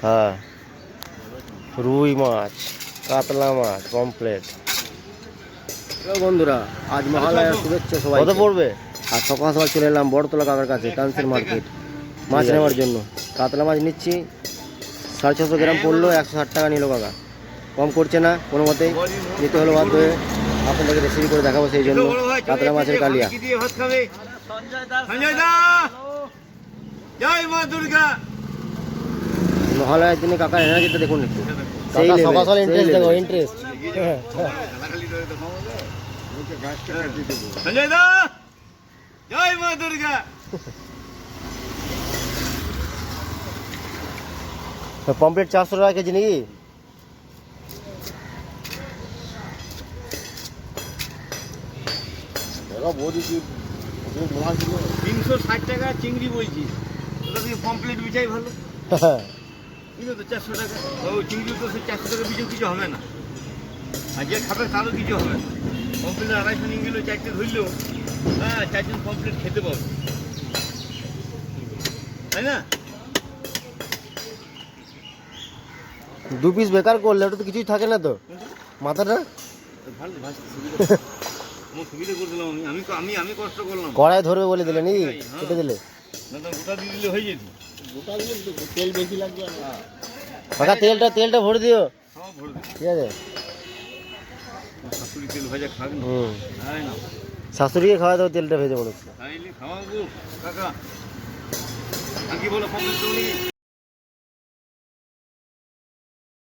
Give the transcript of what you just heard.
হ্যাঁ, রুই মাছ, কাতলা মাছ কমপ্লিট। বন্ধুরা, আজ মহালয়ার শুভেচ্ছা সবাই। কত পড়বে? আর সকাল সকাল চলে এলাম বড়তলা কাকার কাছে, কানসির মার্কেট, মাছ নেওয়ার জন্য। কাতলা মাছ নিচ্ছি, 650 গ্রাম পড়লো, 160 টাকা নিল কাকা। কম করছে না কোনো মতেই, নিতে হলো বাধ্য হয়ে। আপনাদেরকে রেসিপি করে দেখাবো সেই জন্য। কাতলা মাছের কালিয়া। মহালয়ার দিনে কাকা এনার্জিটা দেখুন একটু, সেই সকাল সকাল ইন্টারেস্ট দেখো, ইন্টারেস্ট। সঞ্জয় দা, জয় মা দুর্গা। পমপ্লেট 400 টাকা কেজি নাকি? তিনশো 60 টাকা চিংড়ি বলছি, পমপ্লেট বিচাই ভালো। কিন্তু তো 400 টাকা, ও চিংড়ি তো 400 টাকা বিজু কিছু হবে না, আর যে খাবে তারও কিছু হবে না। পমপ্লেট 250 নিয়ে গেলেও 4টে ধরলেও, হ্যাঁ 4জন পমপ্লেট খেতে পারবে, তাই না? 2 পিস বেকার করলে ওটা তো কিছুই থাকে না তো মাথাটা। ভালো আমার সুবিধা করে দিলাম আমি কষ্ট করলাম। কড়াই ধরবে বলে দিলে নাকি? কেটে দিলে না তো গোটা দিয়ে দিলে হয়ে যেত। গোটা দিলে তেল বেশি লাগবে না কাকা, তেলটা ভরে দিও। সব ভরে দিই, ঠিক আছে। শাশুড়ি তেল ভাজা খাবে না, তাই না? শাশুড়িকে খাওয়া দাও, তেলটা ভেজে মনে হচ্ছে। তাইলে খাওয়াবো কাকা। কি বলো, পমপ্লেট